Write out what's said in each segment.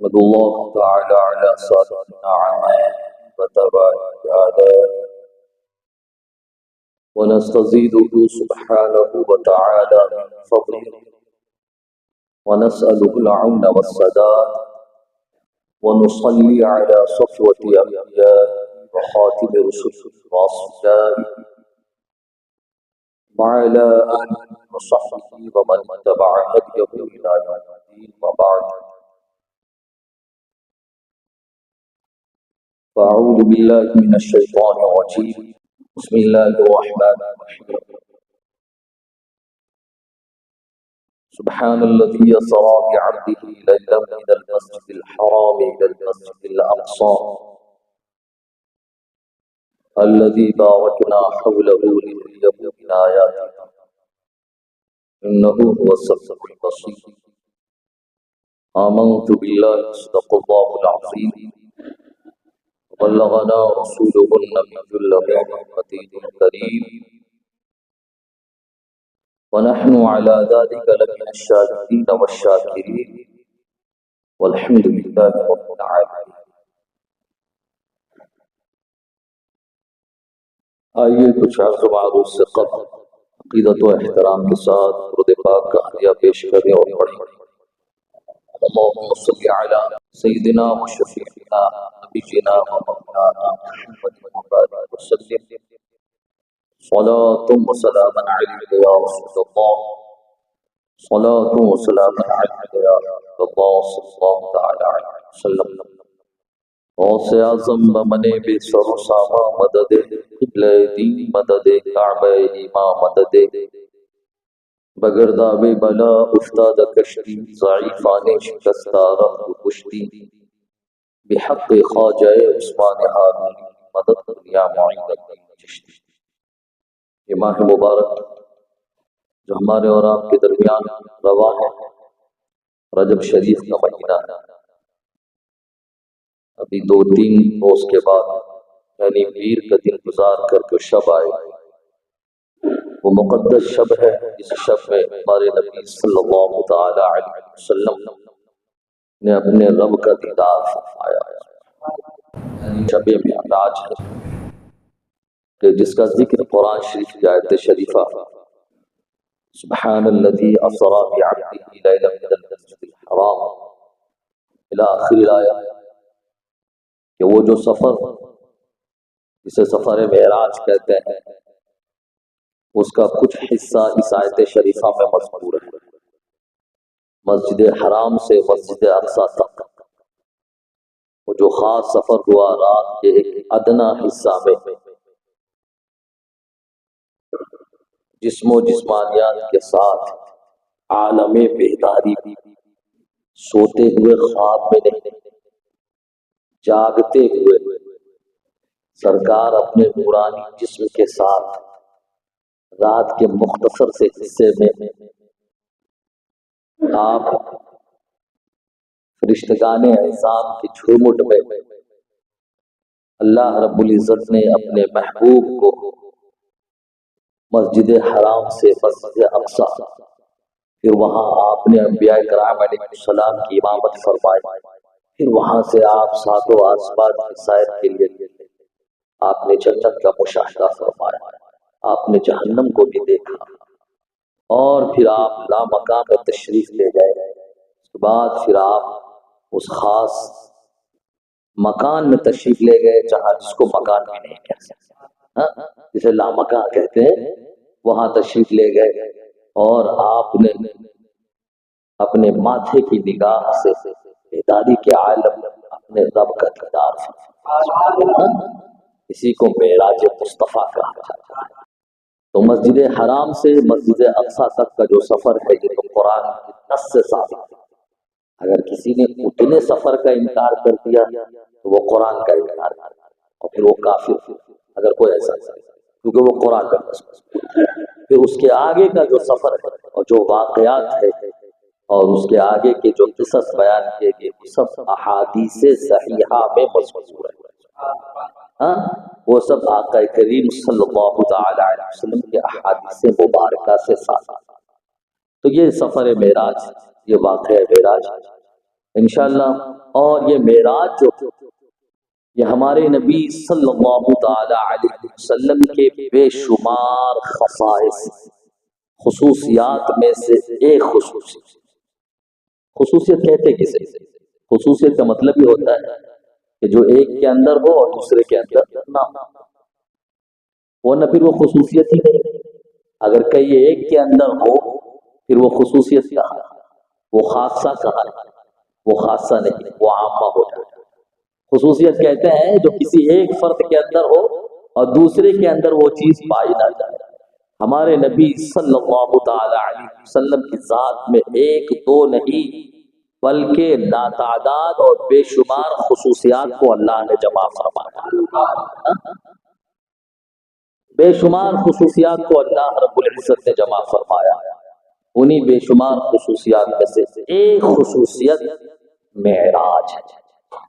احمد الله تعالى على سادتنا عما وتبارك ونستزيده سبحانه وتعالى من فضله ونسأله العون والسداد ونصلي على صفوة أنبياء وخاتم رسل وأصفياء وعلى آله وصحبه ومن اتبع هديه إلى يوم الدين وبعد فأعوذ بالله من الشيطان الرجيم بسم الله الرحمن الرحيم سبحان الذي يسرى بعبده ليلا من المسجد الحرام إلى المسجد الأقصى الذي باركنا حوله لنريه من آياتنا إنه هو السميع البصير آمنت بالله صدق الله العظيم وبلغنا رسوله النبي الأمين الدين الكريم ونحن على ذلك لمن الشاهدين والشاكرين والحمد لله رب العالمين. آئیے کچھ عرض معروف سے قبل عقیدت و احترام کے ساتھ درود پاک کا ہدیہ پیش کریں اور پڑھیں. اللهم صل على سيدنا وشفيعنا نبينا ومولانا محمد وبارك وسلم صلاة وسلاما عليك يا رسول الله صلاة وسلاما عليك يا رسول الله صلى الله تعالى عليه وسلم. غوث اعظم بمنے بے سر و ساما مدد قبلہ دین مدد کعبہ ایمان مدد بگردہ بے بلا افتاد کشتی ضعیفان شکستہ رہد کشتی بحق خواجہ عثمان حارونی مدد دنیا معین الدین چشتی. یہ ماہ مبارک جو ہمارے اور آپ کے درمیان روا ہے رجب شریف کا مہینہ ہے. ابھی 2-3 روز کے بعد یعنی پیر کا دن گزار کر جو شب آئے وہ مقدس شب ہے. اس شب میں ہمارے نبی صلی اللہ تعالی علیہ وسلم نے اپنے رب کا دیدار فرمایا. شب معراج ہے کہ جس کا ذکر قرآن شریف کی آیت شریفہ سبحان الذی اسری بعبدہ لیلا من المسجد الحرام الی آخر الآیہ کہ وہ جو سفر جسے سفر معراج کہتے ہیں اس کا کچھ حصہ اس آیت شریفہ میں مذکور ہے. مسجد حرام سے مسجد اقصی تک وہ جو خاص سفر ہوا رات کے ایک ادنا حصہ میں جسم و جسمانیات کے ساتھ عالم بیداری سوتے ہوئے خواب میں نہیں جاگتے ہوئے سرکار اپنے نورانی جسم کے ساتھ رات کے مختصر سے حصے میں آپ فرشتگان اعظام کی جھومٹ میں اللہ رب العزت نے اپنے محبوب کو مسجد حرام سے مسجد اقصی پھر وہاں آپ نے انبیاء کرام علیہ السلام کی امامت فرمائی پھر وہاں سے آپ ساتوں آسمان کی سیر کے لیے آپ نے جنت کا مشاہدہ فرمایا. آپ نے جہنم کو بھی دیکھا اور پھر آپ لامکان پر تشریف لے گئے. اس کے بعد پھر آپ اس خاص مکان میں تشریف لے گئے جہاں جس کو مکان بھی نہیں کہہ سکتے جسے لامکان کہتے ہیں. وہاں تشریف لے گئے اور آپ نے اپنے ماتھے کی نگاہ سے بیداری کے عالم میں اپنے رب کا دیدار فرمایا. اسی کو معراج مصطفیٰ کہا جاتا ہے. تو مسجد حرام سے مسجد اقصی تک کا جو سفر ہے یہ تو قرآن کی نص سے ثابت ہے. اگر کسی نے اتنے سفر کا انکار کر دیا تو وہ قرآن کا انکار کر دیا اور پھر وہ کافر اگر کوئی ایسا کرے کیونکہ وہ قرآن کا نص. پھر اس کے آگے کا جو سفر ہے اور جو واقعات ہے اور اس کے آگے کے جو قصص بیان کیے گئے وہ سب احادیث صحیحہ میں مذکور ہے. وہ سب آقا کریم صلی اللہ تعالی علیہ وسلم کے احادیث مبارکہ سے ثابت. تو یہ سفر معراج یہ واقعہ معراج انشاءاللہ۔ اور یہ معراج جو یہ ہمارے نبی صلی اللہ تعالی علیہ وسلم کے بے شمار خصائص خصوصیات میں سے ایک خصوصیت کہتے کسے؟ خصوصیت کا مطلب یہ ہوتا ہے کہ جو ایک کے اندر ہو اور دوسرے کے اندر نہ ہو، ورنہ پھر وہ خصوصیت ہی نہیں۔ اگر کئی ایک کے اندر ہو پھر وہ خصوصیت کہا ہے، وہ خاصہ کہا ہے، وہ خاصہ نہیں، وہ عامہ ہو جائے۔ خصوصیت کہتے ہیں جو کسی ایک فرد کے اندر ہو اور دوسرے کے اندر وہ چیز پائی نہ جائے۔ ہمارے نبی صلی اللہ تعالی علیہ وسلم کی ذات میں ایک دو نہیں بلکہ ناتعداد اور بے شمار خصوصیات کو اللہ نے جمع فرمایا، بے شمار خصوصیات کو اللہ رب العزت نے جمع فرمایا۔ انہی بے شمار خصوصیات میں سے ایک خصوصیت معراج ہے،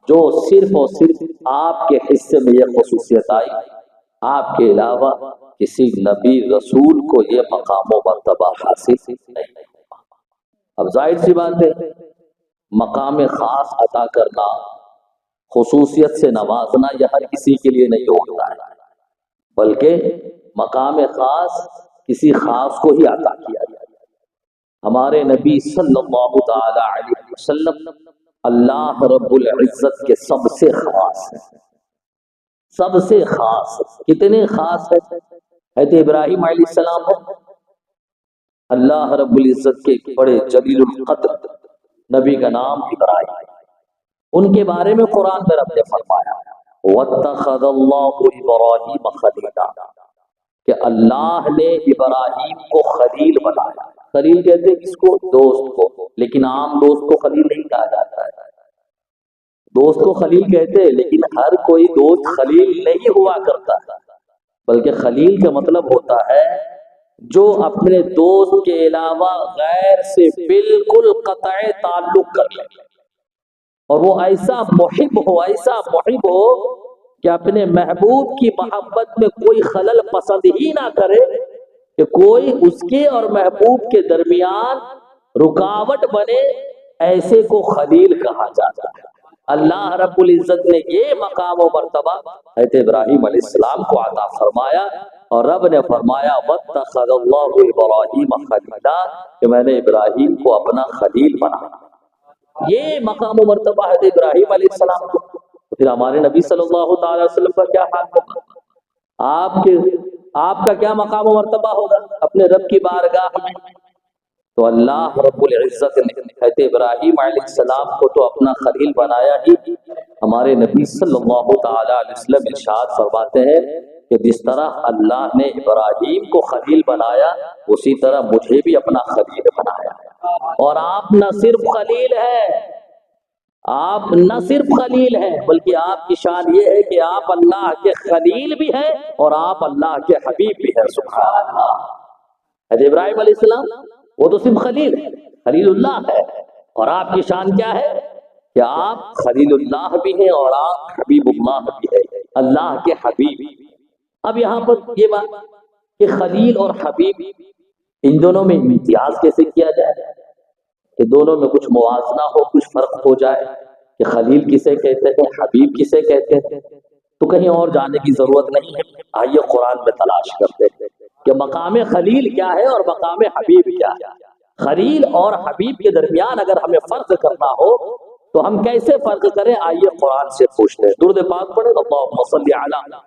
جو صرف اور صرف آپ کے حصے میں یہ خصوصیت آئی، آپ کے علاوہ کسی نبی رسول کو یہ مقام و مرتبہ حاصل نہیں۔ اب ظاہر سی بات ہے، مقام خاص عطا کرنا، خصوصیت سے نوازنا یہ ہر کسی کے لیے نہیں ہوتا ہے، بلکہ مقام خاص کسی خاص کو ہی عطا کیا جاتا ہے۔ ہمارے نبی صلی اللہ تعالی علیہ وسلم اللہ رب العزت کے سب سے خاص ہے، سب سے خاص۔ کتنے خاص ہے؟ حضرت ابراہیم علیہ السلام ہے، اللہ رب العزت کے بڑے جلیل القدر نبی کا نام ابراہیم، ان کے بارے میں قرآن میں رب نے فرمایا وَاتَّخَذَ اللَّهُ إِبْرَاهِيمَ خَلِيلًا، کہ اللہ نے ابراہیم کو خلیل بنایا۔ خلیل کہتے ہیں کس کو؟ دوست کو، لیکن عام دوست کو خلیل نہیں کہا جاتا ہے۔ دوست کو خلیل کہتے ہیں لیکن ہر کوئی دوست خلیل نہیں ہوا کرتا، بلکہ خلیل کا مطلب ہوتا ہے جو اپنے دوست کے علاوہ غیر سے بالکل قطع تعلق کر لے، اور وہ ایسا محب ہو کہ اپنے محبوب کی محبت میں کوئی خلل پسند ہی نہ کرے، کہ کوئی اس کے اور محبوب کے درمیان رکاوٹ بنے، ایسے کو خلیل کہا جاتا ہے۔ اللہ رب العزت نے یہ مقام و مرتبہ حضرت ابراہیم علیہ السلام کو عطا فرمایا، اور رب نے فرمایا وَاتَّخَذَ اللَّهُ إِبْرَاهِيمَ خَلِيلًا، کہ میں نے ابراہیم کو اپنا خلیل بنایا۔ یہ مقام و مرتبہ حضرت ابراہیم علیہ السلام کو، تو پھر ہمارے نبی صلی اللہ تعالی وسلم کا کیا حال ہوگا؟ آپ کا کیا مقام و مرتبہ ہوگا اپنے رب کی بارگاہ میں؟ تو اللہ رب العزت نے حضرت ابراہیم علیہ السلام کو تو اپنا خلیل بنایا ہی، ہمارے نبی صلی اللہ تعالی علیہ وسلم ارشاد فرماتے ہیں کہ جس طرح اللہ نے ابراہیم کو خلیل بنایا، اسی طرح مجھے بھی اپنا خلیل بنایا۔ اور آپ نہ صرف خلیل ہیں، آپ نہ صرف خلیل ہیں، بلکہ آپ کی شان یہ ہے کہ آپ اللہ کے خلیل بھی ہیں اور آپ اللہ کے حبیب بھی ہیں۔ سبحان اللہ۔ حضرت ابراہیم علیہ السلام وہ تو صرف خلیل ہے، خلیل اللہ ہے، اور آپ کی شان کیا ہے کہ آپ خلیل اللہ بھی ہیں اور آپ حبیب اللہ بھی ہیں، اللہ کے حبیب۔ اب یہاں پر یہ بات کہ خلیل اور حبیب ان دونوں میں امتیاز کیسے کیا جائے، کہ دونوں میں کچھ موازنہ ہو، کچھ فرق ہو جائے، کہ خلیل کسے کہتے ہیں، حبیب کسے کہتے ہیں، تو کہیں اور جانے کی ضرورت نہیں ہے، آئیے قرآن میں تلاش کرتے ہیں کہ مقام خلیل کیا ہے اور مقام حبیب کیا ہے۔ خلیل اور حبیب کے درمیان اگر ہمیں فرق کرنا ہو تو ہم کیسے فرق کریں؟ آئیے قرآن سے پوچھتے ہیں۔ درود پاک پڑھیں، اللہم صلی علی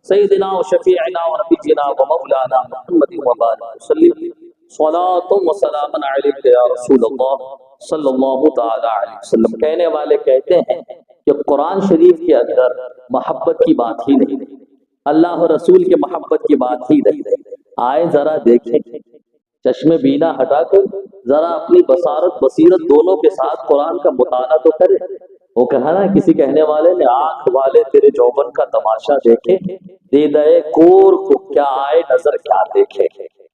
سیدنا و شفیعنا و نبینا و مولانا محمد و بارک وسلم، صلاۃ و سلام علیک یا رسول اللہ صلی اللہ تعالی علیہ وسلم۔ کہنے والے کہتے ہیں کہ قرآن شریف کے اندر محبت کی بات ہی نہیں، اللہ رسول کے محبت کی بات ہی نہیں۔ آئے ذرا دیکھیں، چشم بینا ہٹا کر ذرا اپنی بصیرت دونوں کے ساتھ قرآن کا مطالعہ تو کرے۔ وہ کہا نا کسی کہنے والے نے، آنکھ والے تیرے جوبن کا تماشا دیکھے، دیدہ کور کو کیا آئے نظر کیا دیکھے۔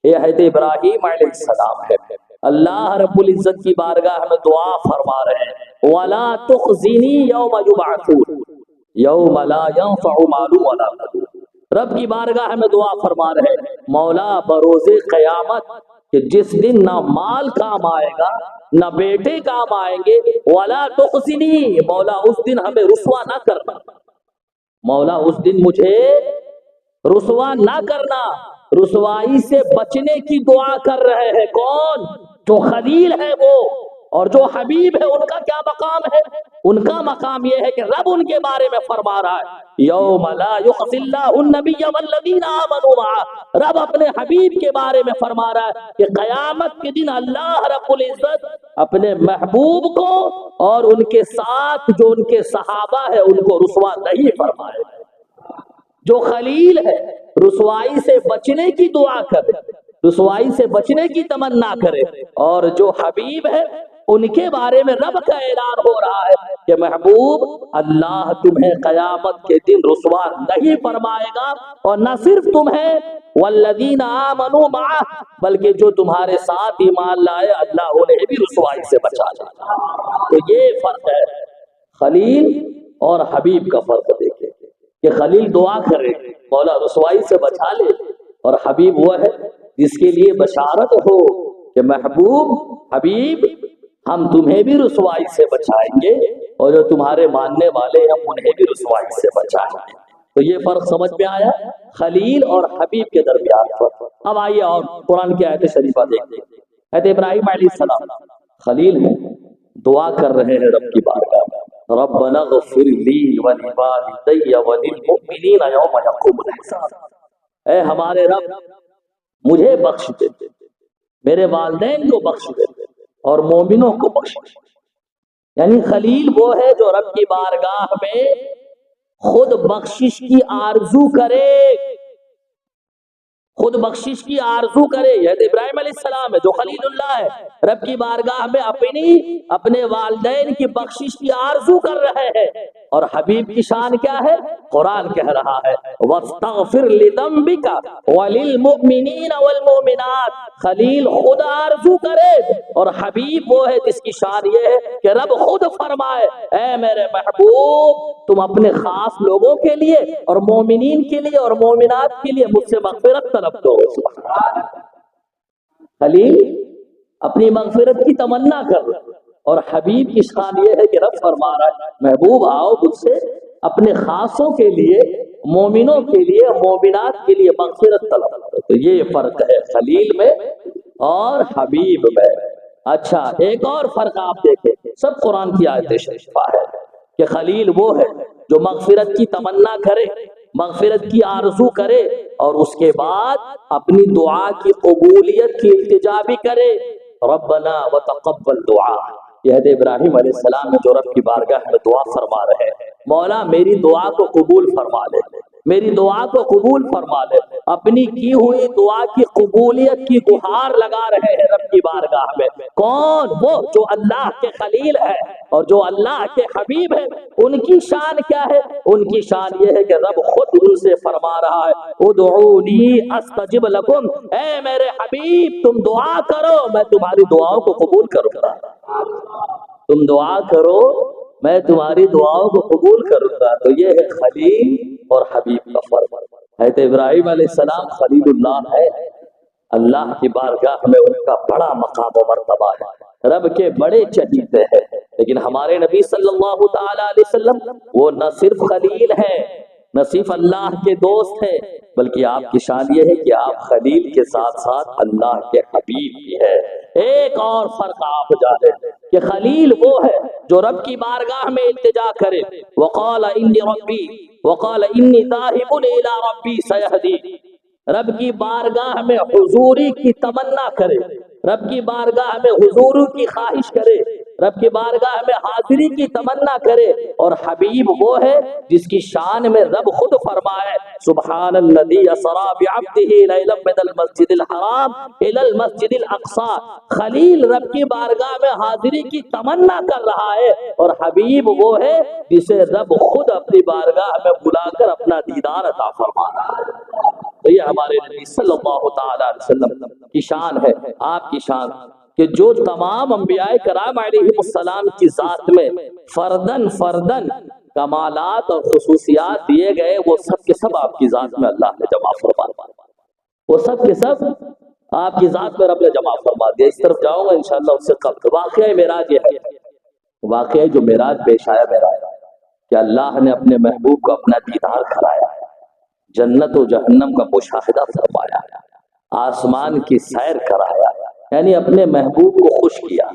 یہ حضرت ابراہیم علیہ السلام ہے۔ اللہ رب العزت کی بارگاہ میں دعا فرما رہے ہیں وَلَا تُخْزِنِي يَوْمَ يُبْعَثُونَ يَوْمَ لَا يَنفَعُ مَالٌ وَلَا بَنُونَ۔ رب کی بارگاہ میں دعا فرما رہے ہیں مولا بروز قیامت کہ جس دن نہ مال کام آئے گا نہ بیٹے کام آئیں گے. ولا تخزنی، مولا اس دن ہمیں رسوا نہ کرنا، مولا اس دن مجھے رسوا نہ کرنا. رسوائی سے بچنے کی دعا کر رہے ہیں کون؟ جو خلیل ہے وہ، اور جو حبیب ہے ان کا کیا مقام ہے؟ ان کا مقام یہ ہے کہ رب ان کے بارے میں فرما رہا ہے یوم لا یخزی اللہ النبی والذین آمنوا معہ. رب اپنے حبیب کے بارے میں فرما رہا ہے کہ قیامت کے دن اللہ رب العزت اپنے محبوب کو اور ان کے ساتھ جو ان کے صحابہ ہے ان کو رسوا نہیں فرمائے. جو خلیل ہے رسوائی سے بچنے کی دعا کرے، رسوائی سے بچنے کی تمنا کرے، اور جو حبیب ہے ان کے بارے میں رب کا اعلان ہو رہا ہے کہ محبوب اللہ تمہیں قیامت کے دن رسوا نہیں فرمائے گا، اور نہ صرف تمہیں والذین آمنوا معہ بلکہ جو تمہارے ساتھ ایمان لائے اللہ انہیں بھی رسوائی سے بچا لے گا. تو یہ فرق ہے خلیل اور حبیب کا. فرق دیکھیں کہ خلیل دعا کرے مولا رسوائی سے بچا لے، اور حبیب وہ ہے جس کے لیے بشارت ہو کہ محبوب حبیب ہم تمہیں بھی رسوائی سے بچائیں گے، اور جو تمہارے ماننے والے ہیں انہیں بھی رسوائی سے بچائیں گے. تو یہ فرق سمجھ میں آیا خلیل اور حبیب کے درمیان فرق. اب آئیے اور قرآن کی آیت شریفہ دیکھتے ہیں. حضرت ابراہیم علیہ السلام خلیل ہیں، دعا کر رہے ہیں رب کی بارگاہ میں ربنا اغفر لی ولوالدی وللمؤمنین یوم یقوم الحساب. اے ہمارے رب مجھے بخش دے، میرے والدین کو بخش دے، اور مومنوں کو بخش دے. یعنی خلیل وہ ہے جو رب کی بارگاہ میں خود بخشش کی آرزو کرے، خود بخشش کی آرزو کرے. یہ ابراہیم علیہ السلام ہے جو خلیل اللہ ہے، رب کی بارگاہ میں اپنے والدین کی بخشش کی آرزو کر رہے ہیں. اور حبیب کی شان کیا ہے؟ قرآن کہہ رہا ہے وَاسْتَغْفِرْ لِذَنْبِكَ وَلِلْمُؤْمِنِينَ وَالْمُؤْمِنَاتِ. خلیل خود آرزو کرے، اور حبیب وہ ہے جس کی شان یہ ہے کہ رب خود فرمائے اے میرے محبوب تم اپنے خاص لوگوں کے لیے اور مومنین کے لیے اور مومنات کے لیے مجھ سے مغفرت طلب کرو. خلیل اپنی مغفرت کی تمنا کر رہا، اور حبیب کی شان یہ ہے کہ رب فرما رہا ہے محبوب آؤ مجھ سے اپنے خاصوں کے لیے، مومنوں کے لیے، مومنات کے لیے مغفرت طلب کرو. تو یہ فرق ہے خلیل میں اور حبیب میں. اچھا ایک اور فرق آپ دیکھیں، سب قرآن کی آیت شریفہ ہے کہ خلیل وہ ہے جو مغفرت کی تمنا کرے، مغفرت کی آرزو کرے، اور اس کے بعد اپنی دعا کی قبولیت کی التجا بھی کرے. ربنا وتقبل دعا. یہ حضرت ابراہیم علیہ السلام جو رب کی بارگاہ میں دعا فرما رہے ہیں مولا میری دعا کو قبول فرما لے، میری دعا کو قبول فرما لے. اپنی کی ہوئی دعا کی قبولیت کی گہار لگا رہے ہیں رب کی بارگاہ میں. کون؟ وہ جو اللہ کے خلیل ہے اور جو اللہ کے حبیب ہے. ان کی شان کیا ہے؟ ان کی شان یہ ہے کہ رب خود ان سے فرما رہا ہے ادعونی استجب لکم. اے میرے حبیب تم دعا کرو میں تمہاری دعاؤں کو قبول کروں گا. تم دعا کرو میں تمہاری دعاؤں کو قبول کروں گا. تو یہ ہے خلیل اور حبیب کا فرق. حضرت ابراہیم علیہ السلام خلیل اللہ ہے، اللہ کی بارگاہ میں ان کا بڑا مقام و مرتبہ ہے، رب کے بڑے چہیتے ہیں. لیکن ہمارے نبی صلی اللہ تعالی علیہ وسلم وہ نہ صرف خلیل ہیں، نہ صرف اللہ کے دوست ہیں، بلکہ آپ کی شان یہ ہے کہ آپ خلیل کے ساتھ ساتھ اللہ کے حبیب بھی ہے. ایک اور فرق آپ جانیں کہ خلیل وہ ہے جو رب کی بارگاہ میں التجا کرے وقال انی ذاہب الی ربی سیہدین. رب کی بارگاہ میں حضوری کی تمنا کرے، رب کی بارگاہ میں حضور کی خواہش کرے، رب کی بارگاہ میں حاضری کی تمنا کرے. اور حبیب وہ ہے جس کی شان میں رب خود فرمائے سبحان الذی اسری بعبدہ لیلا من المسجد الحرام الی المسجد الاقصی. خلیل رب کی بارگاہ میں حاضری کی تمنا کر رہا ہے، اور حبیب وہ ہے جسے رب خود اپنی بارگاہ میں بلا کر اپنا دیدار عطا فرما رہا ہے. تو یہ ہمارے نبی صلی اللہ تعالی علیہ وسلم کی شان ہے، آپ کی شان کہ جو تمام انبیاء کرام علیہ السلام کی ذات میں فردن کمالات اور خصوصیات دیے گئے وہ سب کے سب آپ کی ذات میں اللہ نے جمع فرمایا. وہ سب کے سب آپ کی ذات میں رب نے جمع فرما دیا. اس طرف جاؤں گا انشاءاللہ اس سے قبل. واقعہ معراج یہ ہے، واقعہ جو معراج پیش آیا میرا کہ اللہ نے اپنے محبوب کو اپنا دیدار کرایا، جنت و جہنم کا مشاہدہ فرمایا، آسمان کی سیر کرایا، یعنی اپنے محبوب کو خوش کیا.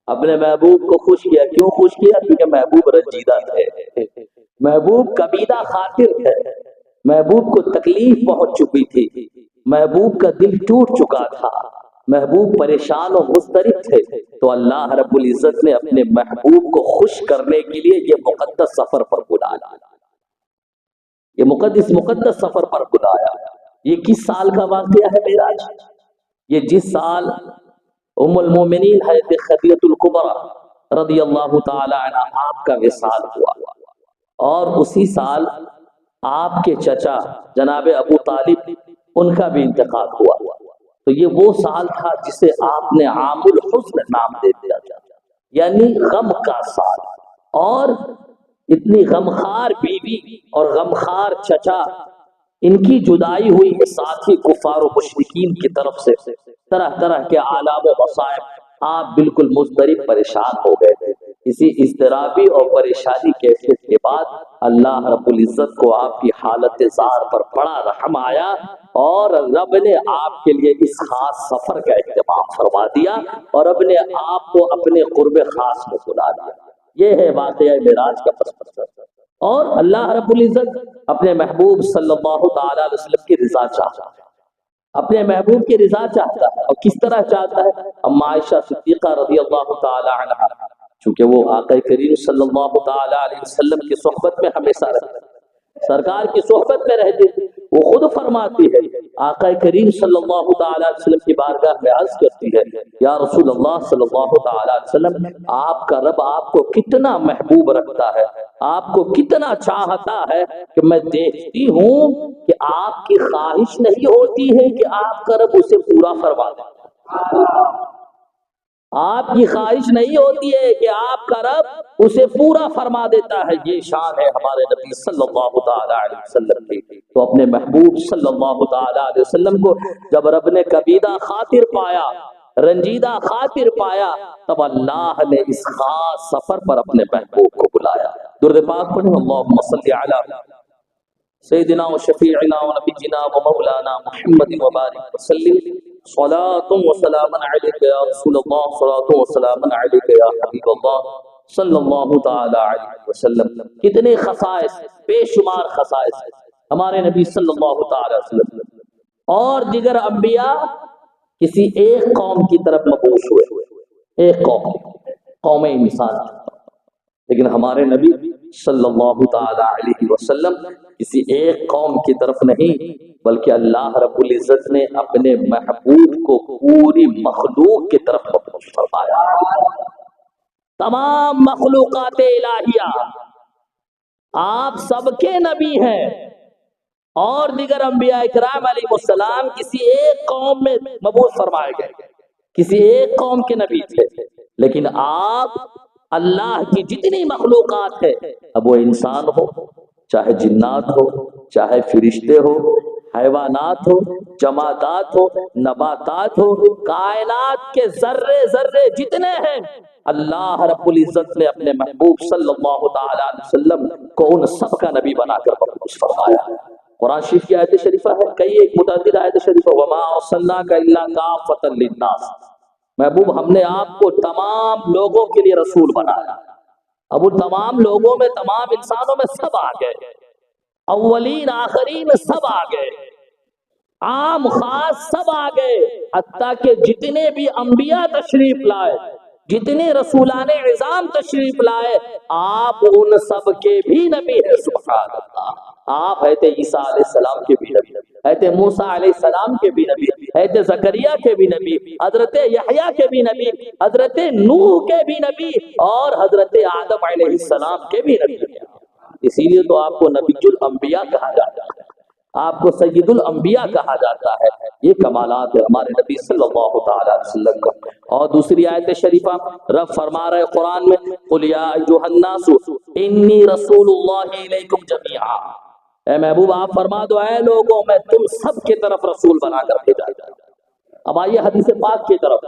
اپنے محبوب کو خوش کیا. کیوں خوش کیا؟ کیونکہ محبوب رنجیدہ تھے، محبوب کبیدہ خاطر تھے، محبوب کو تکلیف پہنچ چکی تھی، محبوب کا دل ٹوٹ چکا تھا، محبوب پریشان و مضطرب تھے. تو اللہ رب العزت نے اپنے محبوب کو خوش کرنے کے لیے یہ مقدس سفر پر بلایا، یہ مقدس سفر پر بلایا. یہ کس سال کا واقعہ ہے معراج؟ یہ جس سال ام المومنین حضرت خدیجہ الکبریٰ رضی اللہ تعالی عنہ آپ کا وصال ہوا، اور اسی سال آپ کے چچا جناب ابو طالب ان کا بھی انتقال ہوا. تو یہ وہ سال تھا جسے آپ نے عام الحزن نام دے دیا، یعنی غم کا سال. اور اتنی غمخوار بیوی اور غمخوار چچا، ان کی جدائی ہوئی ہے، ساتھ ہی کفار و مشرکین کی طرف سے طرح طرح کے آلام و مصائب. آپ بالکل مضطرب پریشان ہو گئے تھے. اسی اضطرابی اور پریشانی کیفیت کے بعد اللہ رب العزت کو آپ کی حالت زار پر بڑا رحم آیا، اور رب نے آپ کے لیے اس خاص سفر کا اہتمام فرما دیا، اور رب نے آپ کو اپنے قرب خاص میں بلا دیا. یہ ہے واقعہ معراج کا پس منظر. اور اللہ رب العزت اپنے محبوب صلی اللہ تعالی علیہ وسلم کی رضا چاہتا ہے، اپنے محبوب کی رضا چاہتا ہے. اور کس طرح چاہتا ہے؟ اما عائشہ صدیقہ رضی اللہ تعالی عنہ، چونکہ وہ آقا کریم صلی اللہ تعالی علیہ وسلم کی صحبت میں ہمیشہ رہتے، سرکار کی صحبت میں رہتی تھی، وہ خود فرماتی ہے، آقا کریم صلی اللہ تعالی علیہ وسلم کی بارگاہ میں عرض کرتی ہے، یا رسول اللہ صلی اللہ تعالی علیہ وسلم، آپ کا رب آپ کو کتنا محبوب رکھتا ہے، آپ کو کتنا چاہتا ہے کہ میں دیکھتی ہوں کہ آپ کی خواہش نہیں ہوتی ہے کہ آپ کا رب اسے پورا فرما دے. آپ کی خواہش نہیں ہوتی ہے کہ آپ کا رب اسے پورا فرما دیتا ہے. یہ شان ہے ہمارے نبی صلی اللہ تعالی علیہ وسلم کی. تو اپنے محبوب صلی اللہ تعالی علیہ وسلم کو جب رب نے کبیدہ خاطر پایا، رنجیدہ خاطر پایا، تب اللہ نے اس خاص سفر پر اپنے محبوب کو بلایا. درود پاک پڑھیں، اللہم صلی علی سیدنا و شفیعنا و نبینا و مولانا محمد و بارک وسلم. صلاۃ و سلام علیک یا رسول اللہ، صلاۃ و سلام علیک یا حبیب اللہ صلی اللہ تعالی علیہ وسلم. کتنے خصائص، بے شمار خصائص ہمارے نبی صلی اللہ تعالی وسلم. اور دیگر انبیاء کسی ایک قوم کی طرف مبعوث ہوئے، ایک قوم انسان، لیکن ہمارے نبی صلی اللہ تعالی علیہ وسلم کسی ایک قوم کی طرف نہیں، بلکہ اللہ رب العزت نے اپنے محبوب کو پوری مخلوق کی طرف مبعوث فرمایا. تمام مخلوقات الہیہ آپ سب کے نبی ہیں، اور دیگر انبیاء اکرام علیہ السلام کسی ایک قوم میں مبعوث فرمائے گئے، کسی ایک قوم کے نبی تھے. لیکن آپ اللہ کی جتنی مخلوقات ہے، اب وہ انسان ہو، چاہے جنات ہو، چاہے فرشتے ہو، حیوانات ہو، جمادات ہو، نباتات ہو، کائنات کے ذرے ذرے جتنے ہیں، اللہ رب العزت نے اپنے محبوب صلی اللہ تعالی علیہ وسلم کو ان سب کا نبی بنا کر مبعوث فرمایا. قرآن شریف کی آیت شریفہ ہے، کئی ایک متعدد آیت شریفہ، وما ارسلناک الا کافۃ للناس، محبوب ہم نے آپ کو تمام لوگوں کے لیے رسول بنایا. اب وہ تمام لوگوں میں، تمام انسانوں میں سب آ گئے، اولین آخرین سب آ گئے، عام خاص سب آ گئے، حتیٰ کہ جتنے بھی انبیاء تشریف لائے، جتنے رسولان عظام تشریف لائے، آپ ان سب کے بھی نبی ہیں. سبحان اللہ. آپ حضرت عیسیٰ علیہ السلام کے بھی نبی، حضرت موسیٰ علیہ السلام کے بھی نبی، حضرت زکریا کے بھی نبی، حضرت یحییٰ کے بھی نبی، حضرت نوح کے بھی نبی، اور حضرت آدم علیہ السلام کے بھی نبی. اسی لیے تو آپ کو نبی الانبیاء کہا جاتا ہے، آپ کو سید الانبیاء کہا جاتا ہے. یہ کمالات ہے ہمارے نبی صلی اللہ تعالی علیہ وسلم کا. اور دوسری آیت شریفہ رب فرما رہے قرآن میں، قل یا ایھا الناس انی رسول اللہ الیکم جمیعا، اے محبوب آپ فرما دو، اے لوگوں میں تم سب کی طرف رسول بنا کر بھیجا جاتا ہوں. اب آئیے حدیث پاک کی طرف.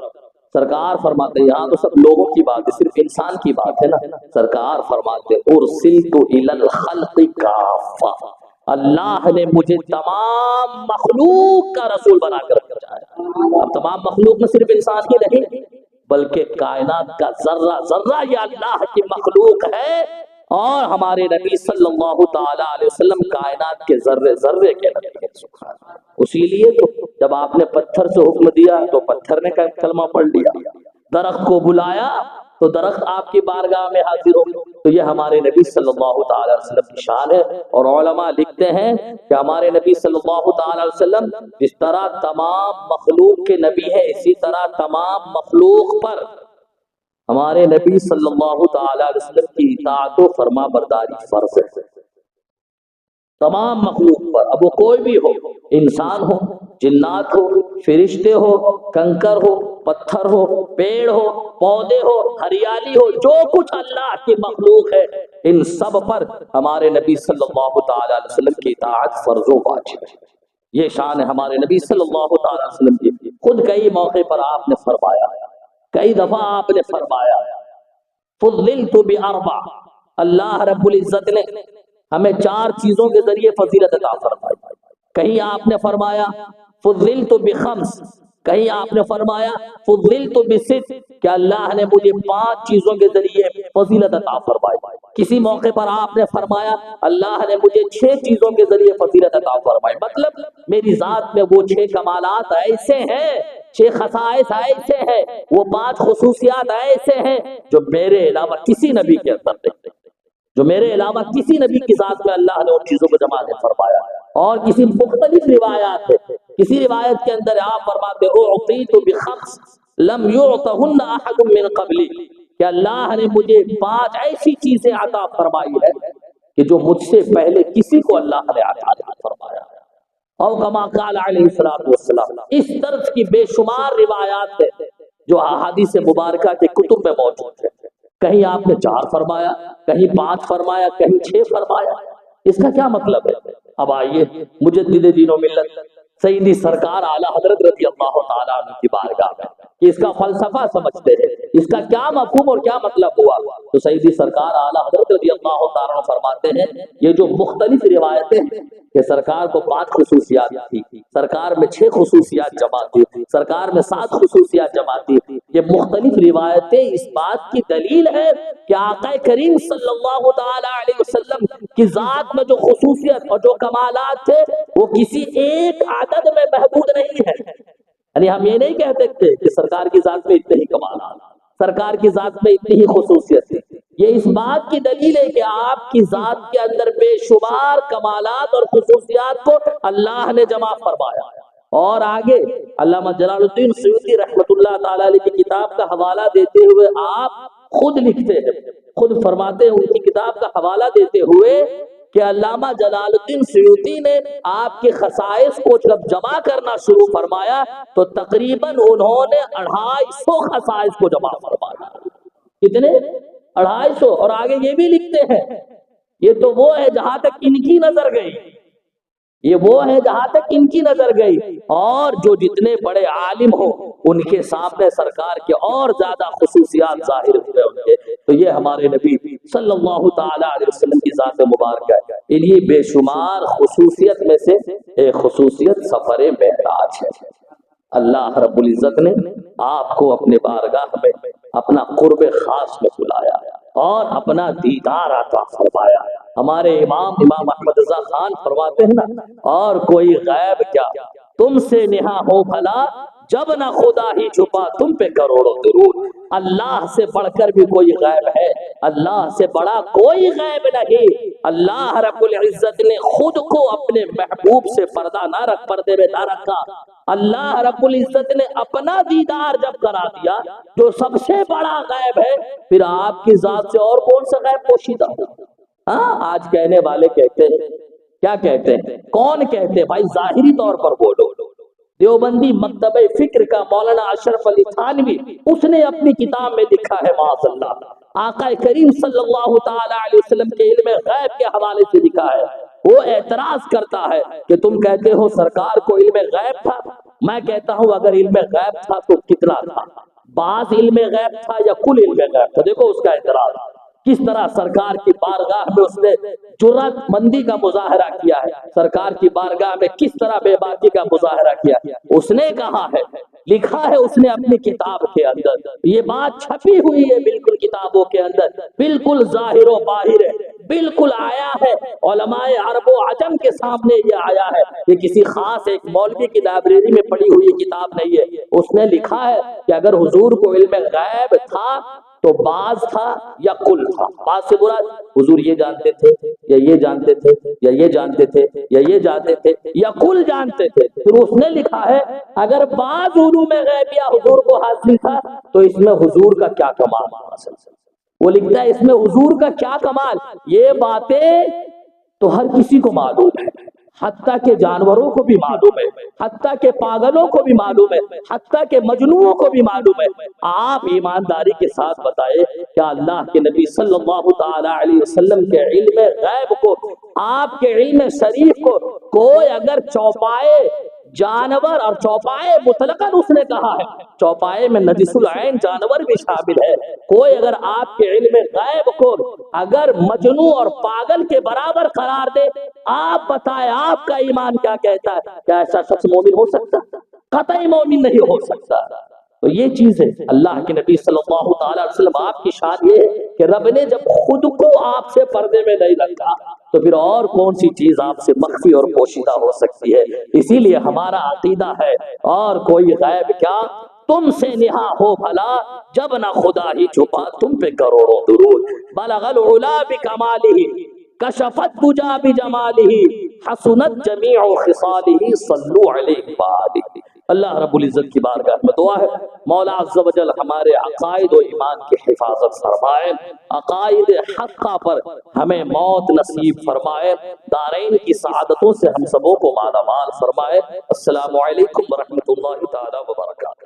سرکار فرماتے ہیں، یہاں تو سب لوگوں کی بات ہے، صرف انسان کی بات ہے نا. سرکار فرماتے ارسلت الی الخلق کافہ، اللہ نے مجھے تمام مخلوق کا رسول بنا کر بھیجا ہے. اب تمام مخلوق میں صرف انسان ہی نہیں بلکہ کائنات کا ذرہ ذرہ یہ اللہ کی مخلوق ہے، اور ہمارے نبی صلی اللہ تعالی علیہ وسلم کائنات کے ذرے ذرے کے نبی ہیں. سبحان اللہ. اسی لیے تو جب آپ نے پتھر سے حکم دیا تو پتھر نے کلمہ پڑھ لیا، درخت کو بلایا تو درخت آپ کی بارگاہ میں حاضر ہو. تو یہ ہمارے نبی صلی اللہ تعالی علیہ وسلم کی شان ہے. اور علماء لکھتے ہیں کہ ہمارے نبی صلی اللہ تعالی علیہ وسلم جس طرح تمام مخلوق کے نبی ہے، اسی طرح تمام مخلوق پر ہمارے نبی صلی اللہ تعالی علیہ وسلم کی اطاعت و فرما برداری فرض ہے. تمام مخلوق پر، اب وہ کوئی بھی ہو، انسان ہو، جنات ہو، فرشتے ہو، کنکر ہو، پتھر ہو، پیڑ ہو، پودے ہو، ہریالی ہو، جو کچھ اللہ کی مخلوق ہے، ان سب پر ہمارے نبی صلی اللہ تعالی علیہ وسلم کی اطاعت فرض و واجب ہے. یہ شان ہے ہمارے نبی صلی اللہ تعالی علیہ وسلم کی. خود کئی موقع پر آپ نے فرمایا، کئی دفعہ آپ نے فرمایا فضلت باربع، اللہ رب العزت نے ہمیں 4 چیزوں کے ذریعے فضیلت عطا فرمائی. کہیں آپ نے فرمایا فضلت بخمس، کہیں آپ نے فرمایا فضلت بست، کہ اللہ نے مجھے 5 چیزوں کے ذریعے فضیلت عطا فرمائی. کسی موقع پر آپ نے فرمایا اللہ نے مجھے 6 چیزوں کے ذریعے فضیلت عطا فرمائی. مطلب میری ذات میں وہ 6 کمالات ایسے ہیں، 6 خصائص ایسے ہیں، وہ 5 خصوصیات ایسے ہیں جو میرے علاوہ کسی نبی کے اندر نہیں، جو میرے علاوہ کسی نبی کی ذات میں اللہ نے ان چیزوں کو جمع نہیں فرمایا. اور کسی مختلف روایات ہے، کسی روایت کے اندر آپ فرماتے ہو اعطیت بخمس لم یعطہن احد من قبلی، کہ اللہ نے مجھے 5 ایسی چیزیں عطا فرمائی ہے کہ جو مجھ سے پہلے کسی کو اللہ نے عطا نہیں فرمایا. اور کما قال علیہ الصلوۃ والسلام، اس طرز کی بے شمار روایات ہیں جو احادیث مبارکہ کے کتب میں موجود ہیں. کہیں آپ نے 4 فرمایا، کہیں 5 فرمایا، کہیں 6 فرمایا. اس کا کیا مطلب ہے؟ اب آئیے مجدد دین و ملت سیدی سرکار اعلی حضرت رضی اللہ تعالیٰ عنہ کی بارگاہ میں کہ اس کا فلسفہ سمجھتے ہیں، اس کا کیا مفہوم اور کیا مطلب ہوا. تو سیدی سرکار اعلی حضرت رضی اللہ تعالیٰ عنہ فرماتے ہیں یہ جو مختلف روایتیں ہیں کہ سرکار کو 5 خصوصیات تھی، سرکار میں 6 خصوصیات جمع تھی، سرکار میں 7 خصوصیات جمع تھی، یہ مختلف روایتیں اس بات کی دلیل ہے کہ آقا کریم صلی اللہ تعالی علیہ وسلم کی ذات میں جو خصوصیت اور جو کمالات تھے وہ کسی ایک عدد میں محدود نہیں ہے. یعنی ہم یہ نہیں کہہ سکتے کہ سرکار کی ذات میں اتنے ہی کمالات، سرکار کی ذات میں اتنی ہی خصوصیت تھی. یہ اس بات کی دلیل ہے کہ آپ کی ذات کے اندر بے شمار کمالات اور خصوصیات کو اللہ نے جمع فرمایا. اور آگے علامہ جلال الدین سیوطی رحمۃ اللہ تعالی علیہ کی کتاب کا حوالہ دیتے ہوئے آپ خود لکھتے ہیں، خود فرماتے ہیں ان کی کتاب کا حوالہ دیتے ہوئے کہ علامہ جلال الدین سیوطی نے آپ کے خصائص کو جب جمع کرنا شروع فرمایا تو تقریباً انہوں نے 250 خصائص کو جمع فرمایا. کتنے؟ 250. اور آگے یہ بھی لکھتے ہیں یہ تو وہ ہے جہاں تک ان کی نظر گئی، یہ وہ ہے جہاں تک ان کی نظر گئی، اور جو جتنے بڑے عالم ہو ان کے سامنے سرکار کے اور زیادہ خصوصیات ظاہر ہوئے ان کے. تو یہ ہمارے نبی صلی اللہ تعالی علیہ وسلم کی ذات مبارکہ ہے. انہی بے شمار خصوصیت میں سے ایک خصوصیت سفر معراج ہے. اللہ رب العزت نے آپ کو اپنے بارگاہ میں اپنا قرب خاص میں بلایا اور اپنا دیدار عطا فرمایا. ہمارے امام احمد رضا خان فرماتے ہیں نا، اور کوئی غیب کیا تم سے نہا ہو بھلا، جب نہ خدا ہی چھپا تم پہ کروڑوں درود. اللہ سے بڑھ کر بھی کوئی غیب ہے؟ اللہ سے بڑا کوئی غیب نہیں. اللہ رب العزت نے خود کو اپنے محبوب سے پردے میں نہ رکھا. اللہ رب العزت نے اپنا دیدار جب کرا دیا جو سب سے بڑا غیب ہے، پھر آپ کی ذات سے اور کون سا غیب پوشیدہ ہو؟ آج کہنے والے کہتے ہیں، کیا کہتے ہیں؟ کون کہتے ہیں بھائی؟ ظاہری طور پر بولو. دیوبندی مکتبہ فکر کا مولانا اشرف علی تھانوی اس نے اپنی کتاب میں لکھا ہے معاذ اللہ، آقا کریم صلی اللہ تعالی علیہ وسلم کے علم غیب کے حوالے سے لکھا ہے. وہ اعتراض کرتا ہے کہ تم کہتے ہو سرکار کو علم غیب تھا، میں کہتا ہوں اگر علم غیب تھا تو کتنا تھا؟ بعض علم غیب تھا یا کل علم غیب تھا؟ دیکھو اس کا اعتراض کس طرح سرکار کی بارگاہ میں اس نے جرات مندی کا مظاہرہ کیا ہے، سرکار کی بارگاہ میں کس طرح بے باکی کا مظاہرہ کیا۔ اس نے کہا ہے، لکھا ہے اس نے اپنی کتاب کے اندر، یہ بات چھپی ہوئی ہے بالکل کتابوں کے اندر، بالکل ظاہر و باہر ہے، بالکل آیا ہے علماء عرب و عجم کے سامنے یہ آیا ہے، یہ کسی خاص ایک مولوی کی لائبریری میں پڑھی ہوئی کتاب نہیں ہے۔ اس نے لکھا ہے کہ اگر حضور کو علم غیب تھا تو بعض تھا یا کل تھا۔ بعض سے مراد حضور یہ جانتے تھے یا یہ جانتے تھے یا یہ جانتے تھے یا یہ جانتے تھے یا کل جانتے تھے۔ پھر اس نے لکھا ہے اگر بعض علوم غیبیہ حضور کو حاصل تھا تو اس میں حضور کا کیا کمال حاصل۔ وہ لکھتا ہے اس میں حضور کا کیا کمال۔ یہ باتیں تو ہر کسی کو معلوم ہے، حتیٰ کہ جانوروں کو بھی معلوم ہے، حتیٰ کہ پاگلوں کو بھی معلوم ہے، حتیٰ کہ مجنوؤں کو بھی معلوم ہے۔ آپ ایمانداری کے ساتھ بتائے کہ اللہ کے نبی صلی اللہ تعالی علیہ وسلم کے علم غیب کو، آپ کے علم شریف کو کوئی اگر چوپائے جانور، اور چوپائے مطلقاً اس نے کہا ہے، چوپائے میں نجس العین جانور بھی شامل ہے، کوئی اگر آپ کے علم غیب کو اگر مجنو اور پاگل کے برابر قرار دے، آپ بتائیں آپ کا ایمان کیا کہتا ہے؟ کیا ایسا شخص مومن ہو سکتا؟ قطعی مومن نہیں ہو سکتا۔ تو یہ چیز ہے اللہ کے نبی صلی اللہ تعالی علیہ وسلم، آپ کی شان یہ ہے کہ رب نے جب خود کو آپ سے پردے میں نہیں رکھا تو پھر اور کون سی چیز آپ سے مخفی اور پوشیدہ ہو سکتی ہے۔ اسی لیے ہمارا عقیدہ ہے اور کوئی غیب کیا تم سے نہا ہو بھلا، جب نہ خدا ہی چھپا تم پہ کروڑوں درود، بلغ العلا بکمالہ کشفت دجا بجمالہ حسنت جمیع خصالہ صلو علیہ وآلہ۔ اللہ رب العزت کی بارگاہ میں دعا ہے مولا عز و جل ہمارے عقائد و ایمان کی حفاظت فرمائے، عقائد حقہ پر ہمیں موت نصیب فرمائے، دارین کی سعادتوں سے ہم سبوں کو مالا مال فرمائے۔ السلام علیکم ورحمۃ اللہ تعالی وبرکاتہ۔